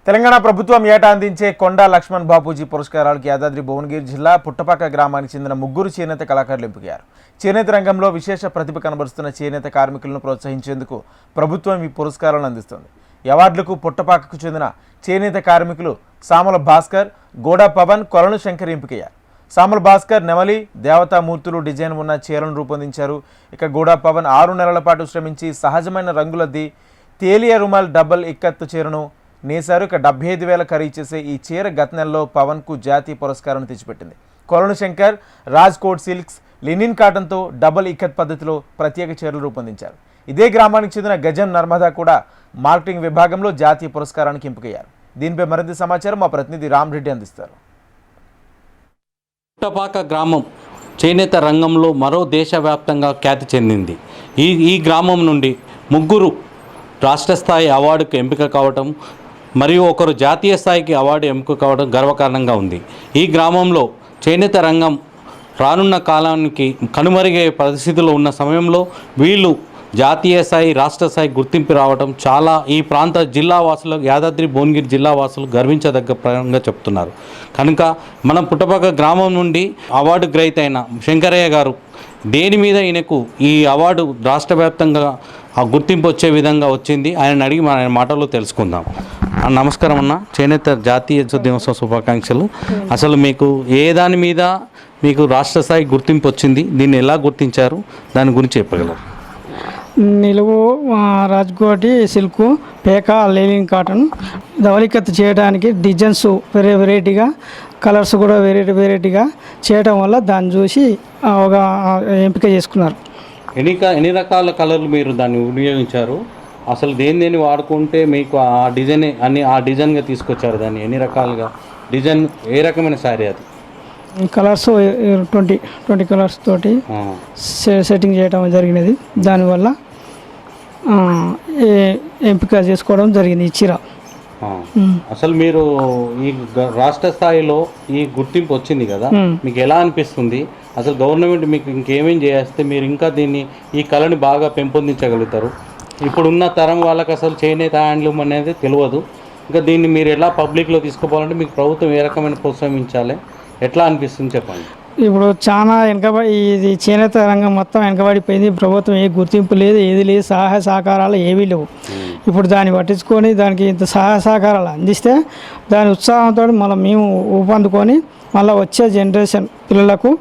తెలంగాణ ప్రభుత్వం ఏటా అందించే కొండా లక్ష్మణ్ బాపూజీ పురస్కారాలకు యాదాద్రి భువనగిరి జిల్లా పుట్టపాక గ్రామానికి చెందిన ముగ్గురు చేనేత కళాకారులు ఎంపికయ్యారు. చేనేత రంగంలో విశేష ప్రతిభ కనబరుస్తున్న చేనేత కార్మికులను ప్రోత్సహించేందుకు ప్రభుత్వం ఈ పురస్కారాలను అందిస్తోంది. అవార్డులకు పుట్టపాకకు చెందిన చేనేత కార్మికులు సామల భాస్కర్, గోడా పవన్, కొలను శంకర్ ఎంపికయ్యారు. సామల భాస్కర్ నెమలి, దేవతామూర్తులు డిజైన్ ఉన్న చీరలను రూపొందించారు. ఇక గోడా పవన్ 6 నెలల పాటు శ్రమించి సహజమైన రంగులద్ది తేలియా రుమాల్ డబల్ ఇక్కత్తు చీరను నేసారు. ఇక 75,000 ఖరీదు చేసే ఈ చీర గత నెలలో పవన్కు జాతీయ పురస్కారం తెచ్చిపెట్టింది. కొలను శంకర్ రాజ్కోట్ సిల్క్స్, లినిన్ కాటన్తో డబల్ ఇక్కత్ పద్ధతిలో ప్రత్యేక చీరలు రూపొందించారు. ఇదే గ్రామానికి చెందిన గజం నర్మదా కూడా మార్కెటింగ్ విభాగంలో జాతీయ పురస్కారానికి ఎంపికయ్యారు. దీనిపై మరింత సమాచారం మా ప్రతినిధి రామరెడ్డి అందిస్తారు. పుట్టపాక గ్రామం చేనేత రంగంలో మరో దేశవ్యాప్తంగా ఖ్యాతి చెందింది. ఈ గ్రామం నుండి ముగ్గురు రాష్ట్ర స్థాయి అవార్డుకు ఎంపిక కావటం మరియు ఒకరు జాతీయ స్థాయికి అవార్డు ఎంపిక కావడం గర్వకారణంగా ఉంది. ఈ గ్రామంలో చేనేత రంగం రానున్న కాలానికి కనుమరుగయ్యే పరిస్థితిలో ఉన్న సమయంలో వీళ్ళు జాతీయ స్థాయి, రాష్ట్ర స్థాయి గుర్తింపు రావడం చాలా ఈ ప్రాంత జిల్లావాసులు, యాదాద్రి భువనగిరి జిల్లావాసులు గర్వించదగ్గ ప్రయంగా చెప్తున్నారు. కనుక మనం పుట్టపాక గ్రామం నుండి అవార్డు గ్రహీత అయిన శంకరయ్య గారు దేని మీద ఈయనకు ఈ అవార్డు రాష్ట్ర వ్యాప్తంగా ఆ గుర్తింపు వచ్చే విధంగా వచ్చింది ఆయన అడిగి మన మాటల్లో తెలుసుకుందాం. నమస్కారం అన్న, చేనేత జాతీయ దినోత్సవ శుభాకాంక్షలు. అసలు మీకు ఏ దాని మీద మీకు రాష్ట్ర స్థాయి గుర్తింపు వచ్చింది, దీన్ని ఎలా గుర్తించారు, దాని గురించి చెప్పగలరు? నిలువు రాజ్కోటి సిల్క్, పేక, లెనిన్ కాటన్ ధవలికత్ చేయడానికి డిజైన్స్ వెరైటీగా, కలర్స్ కూడా వెరైటీగా చేయడం వల్ల దాన్ని చూసి ఒక ఎంపిక చేసుకున్నారు. ఎన్ని రకాల కలర్లు మీరు దాన్ని వినియోగించారు? అసలు దేని వాడుకుంటే మీకు ఆ డిజైన్ ఆ డిజైన్గా తీసుకొచ్చారు? దాన్ని ఎన్ని రకాలుగా డిజైన్, ఏ రకమైన శారీ అది? కలర్స్ 20 కలర్స్ తోటి సెట్టింగ్ చేయడం జరిగినది. దానివల్ల ఎంపిక చేసుకోవడం జరిగింది ఈ చీర. అసలు మీరు ఈ రాష్ట్ర స్థాయిలో ఈ గుర్తింపు వచ్చింది కదా, మీకు ఎలా అనిపిస్తుంది? అసలు గవర్నమెంట్ మీకు ఇంకేమేం చేస్తే మీరు ఇంకా దీన్ని, ఈ కళని బాగా పెంపొందించగలుగుతారు? ఇప్పుడున్న తరం వాళ్ళకి అసలు చేనేత హ్యాండ్లూమ్ అనేది తెలియదు. ఇంకా దీన్ని మీరు ఎలా పబ్లిక్లో తీసుకుపోవాలంటే మీకు ప్రభుత్వం ఏ రకమైన ప్రోత్సహించాలి, ఎట్లా అనిపిస్తుంది చెప్పండి? ఇప్పుడు చాలా ఇది చేనేత రంగం మొత్తం వెనకబడిపోయింది. ప్రభుత్వం ఏ గుర్తింపు లేదు, ఏది లేదు, సహాయ సహకారాలు ఏవీ లేవు. ఇప్పుడు దాన్ని పట్టించుకొని దానికి ఇంత సహాయ సహకారాలు అందిస్తే దాని ఉత్సాహంతో మళ్ళీ మేము ఊపందుకొని మళ్ళీ వచ్చే జనరేషన్ పిల్లలకు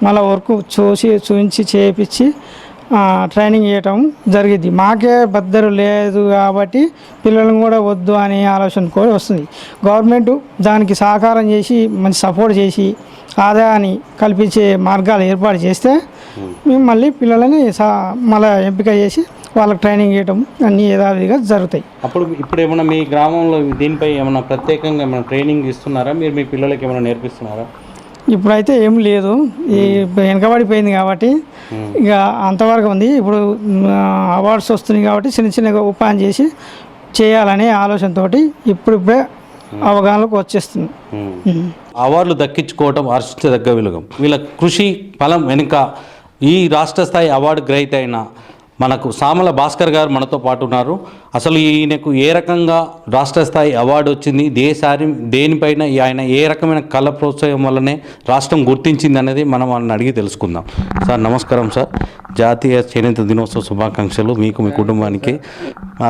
మళ్ళీ వర్క్ చూపించి చేయించి ట్రైనింగ్ చేయటం జరిగింది. మాకే బద్దరు లేదు కాబట్టి పిల్లలను కూడా వద్దు అనే ఆలోచన కూడా వస్తుంది. గవర్నమెంట్ దానికి సహకారం చేసి మంచి సపోర్ట్ చేసి ఆదాయాన్ని కల్పించే మార్గాలు ఏర్పాటు చేస్తే మేము మళ్ళీ పిల్లలని మళ్ళీ ఎంపిక చేసి వాళ్ళకి ట్రైనింగ్ చేయడం అన్నీ యథావిధిగా జరుగుతాయి. ఇప్పుడు ఏమైనా మీ గ్రామంలో దీనిపై ఏమైనా ప్రత్యేకంగా ఏమైనా ట్రైనింగ్ ఇస్తున్నారా? మీరు మీ పిల్లలకి ఏమైనా నేర్పిస్తున్నారా? ఇప్పుడైతే ఏం లేదు, ఈ వెనకబడిపోయింది కాబట్టి ఇక అంతవరకు ఉంది. ఇప్పుడు అవార్డ్స్ వస్తున్నాయి కాబట్టి చిన్నగా ఉపాయం చేసి చేయాలనే ఆలోచనతో ఇప్పుడిప్పుడే అవగాహనలోకి వచ్చేస్తుంది. అవార్డులు దక్కించుకోవటం హర్షించదగ్గ విలుగం. వీళ్ళ కృషి ఫలం వెనుక ఈ రాష్ట్ర స్థాయి అవార్డు గ్రహీత అయిన మనకు సామల భాస్కర్ గారు మనతో పాటు ఉన్నారు. అసలు ఈయనకు ఏ రకంగా రాష్ట్ర స్థాయి అవార్డు వచ్చింది, దేనిపైన ఆయన ఏ రకమైన కళ ప్రోత్సాహం వల్లనే రాష్ట్రం గుర్తించింది అనేది మనం వాళ్ళని అడిగి తెలుసుకుందాం. సార్ నమస్కారం సార్, జాతీయ చేనేత దినోత్సవ శుభాకాంక్షలు మీకు, మీ కుటుంబానికి.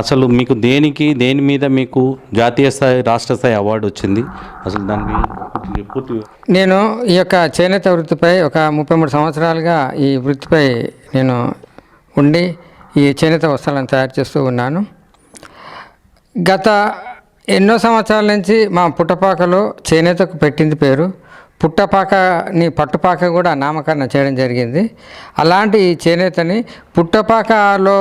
అసలు మీకు దేని మీద మీకు జాతీయ స్థాయి, రాష్ట్ర స్థాయి అవార్డు వచ్చింది? అసలు దాన్ని పూర్తి. నేను ఈ యొక్క చేనేత వృత్తిపై ఒక 33 సంవత్సరాలుగా ఈ వృత్తిపై నేను ఉండి ఈ చేనేత వస్త్రాలను తయారు చేస్తూ ఉన్నాను. గత ఎన్నో సంవత్సరాల నుంచి మా పుట్టపాకలో చేనేతకు పెట్టింది పేరు. పుట్టపాకని పట్టుపాక కూడా నామకరణం చేయడం జరిగింది. అలాంటి ఈ చేనేతని పుట్టపాకలో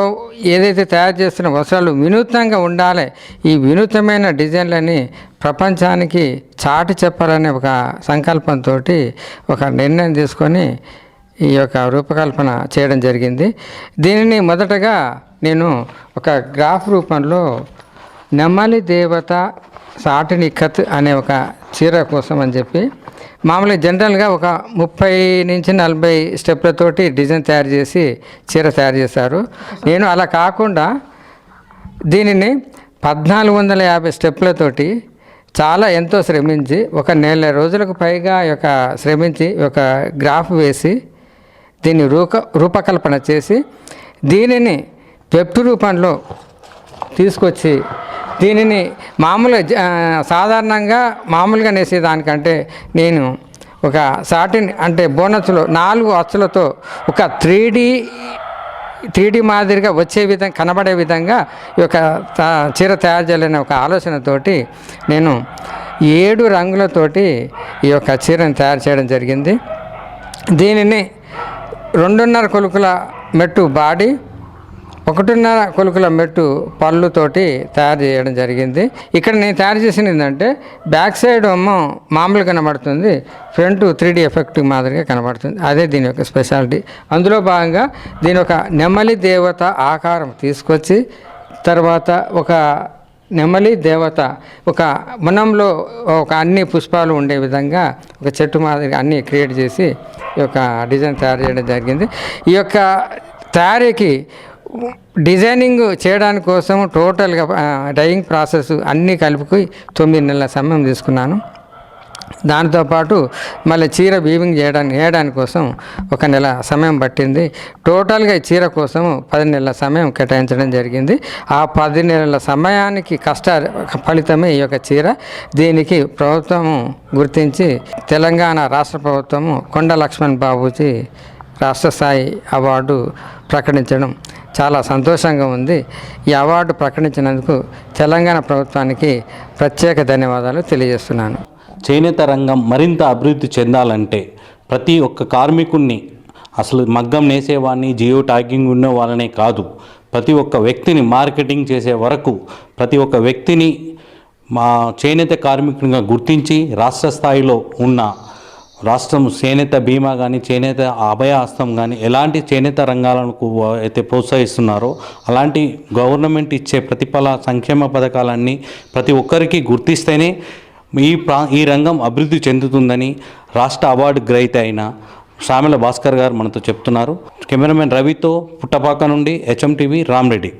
ఏదైతే తయారు చేస్తున్న వస్త్రాలు వినూత్నంగా ఉండాలి, ఈ వినూత్నమైన డిజైన్లని ప్రపంచానికి చాటి చెప్పాలనే ఒక సంకల్పంతో ఒక నిర్ణయం తీసుకొని ఈ యొక్క రూపకల్పన చేయడం జరిగింది. దీనిని మొదటగా నేను ఒక గ్రాఫ్ రూపంలో నెమలి దేవత సాటి నిఖత్ అనే ఒక చీర కోసం అని చెప్పి మామూలుగా జనరల్గా ఒక 30 నుంచి 40 స్టెప్లతోటి డిజైన్ తయారు చేసి చీర తయారు చేశారు. నేను అలా కాకుండా దీనిని 1450 స్టెప్లతోటి చాలా ఎంతో శ్రమించి ఒక నెల రోజులకు పైగా ఈ యొక్క శ్రమించి ఒక గ్రాఫ్ వేసి దీన్ని రూపకల్పన చేసి దీనిని వెబ్ రూపంలో తీసుకొచ్చి దీనిని సాధారణంగా మామూలుగా నేసేదానికంటే నేను ఒక సాటిన్ అంటే బోనస్లో 4 అచ్చులతో ఒక 3D మాదిరిగా వచ్చే విధంగా కనబడే విధంగా ఈ యొక్క చీర తయారు చేయాలనే ఒక ఆలోచనతోటి నేను 7 రంగులతోటి ఈ యొక్క చీరను తయారు చేయడం జరిగింది. దీనిని 2.5 కొలుకుల మెట్టు బాడీ, 1.5 కొలుకుల మెట్టు పళ్ళుతోటి తయారు చేయడం జరిగింది. ఇక్కడ నేను తయారు చేసింది ఏంటంటే బ్యాక్ సైడ్ ఏమో మామూలుగా కనబడుతుంది, ఫ్రంట్ 3D ఎఫెక్ట్ మాదిరిగా కనబడుతుంది. అదే దీని యొక్క స్పెషాలిటీ. అందులో భాగంగా దీని ఒక నెమలి దేవత ఆకారం తీసుకొచ్చి తర్వాత ఒక నెమలి దేవత ఒక వనంలో ఒక అన్ని పుష్పాలు ఉండే విధంగా ఒక చెట్టు మాదిరిగా అన్నీ క్రియేట్ చేసి ఈ యొక్క డిజైన్ తయారు చేయడం జరిగింది. ఈ యొక్క తయారీకి డిజైనింగ్ చేయడానికి కోసం టోటల్గా డైయింగ్ ప్రాసెస్ అన్నీ కలిపి 9 నెలల సమయం తీసుకున్నాను. దాంతోపాటు మళ్ళీ చీర వీవింగ్ వేయడానికి కోసం 1 నెల సమయం పట్టింది. టోటల్గా ఈ చీర కోసం 10 నెలల సమయం కేటాయించడం జరిగింది. ఆ 10 నెలల సమయానికి ఫలితమే ఈ యొక్క చీర. దీనికి ప్రభుత్వం గుర్తించి తెలంగాణ రాష్ట్ర ప్రభుత్వము కొండ లక్ష్మణ్ బాబూజీ రాష్ట్ర స్థాయి అవార్డు ప్రకటించడం చాలా సంతోషంగా ఉంది. ఈ అవార్డు ప్రకటించినందుకు తెలంగాణ ప్రభుత్వానికి ప్రత్యేక ధన్యవాదాలు తెలియజేస్తున్నాను. చేనేత రంగం మరింత అభివృద్ధి చెందాలంటే ప్రతి ఒక్క కార్మికుడిని, అసలు మగ్గం నేసేవాడిని, జియో ట్యాగింగ్ ఉన్న వాళ్ళనే కాదు, ప్రతి ఒక్క వ్యక్తిని మార్కెటింగ్ చేసే వరకు ప్రతి ఒక్క వ్యక్తిని మా చేనేత కార్మికునిగా గుర్తించి రాష్ట్ర స్థాయిలో ఉన్న రాష్ట్రం చేనేత బీమా కానీ చేనేత అభయ హస్తం కానీ ఎలాంటి చేనేత రంగాలకు అయితే ప్రోత్సహిస్తున్నారో అలాంటి గవర్నమెంట్ ఇచ్చే సంక్షేమ పథకాలన్నీ ప్రతి ఒక్కరికి గుర్తిస్తేనే ఈ రంగం అభివృద్ధి చెందుతుందని రాష్ట్ర అవార్డు గ్రహీత అయిన సామెల భాస్కర్ గారు మనతో చెప్తున్నారు. కెమెరామెన్ రవితో పుట్టపాక నుండి HM TV రామరెడ్డి.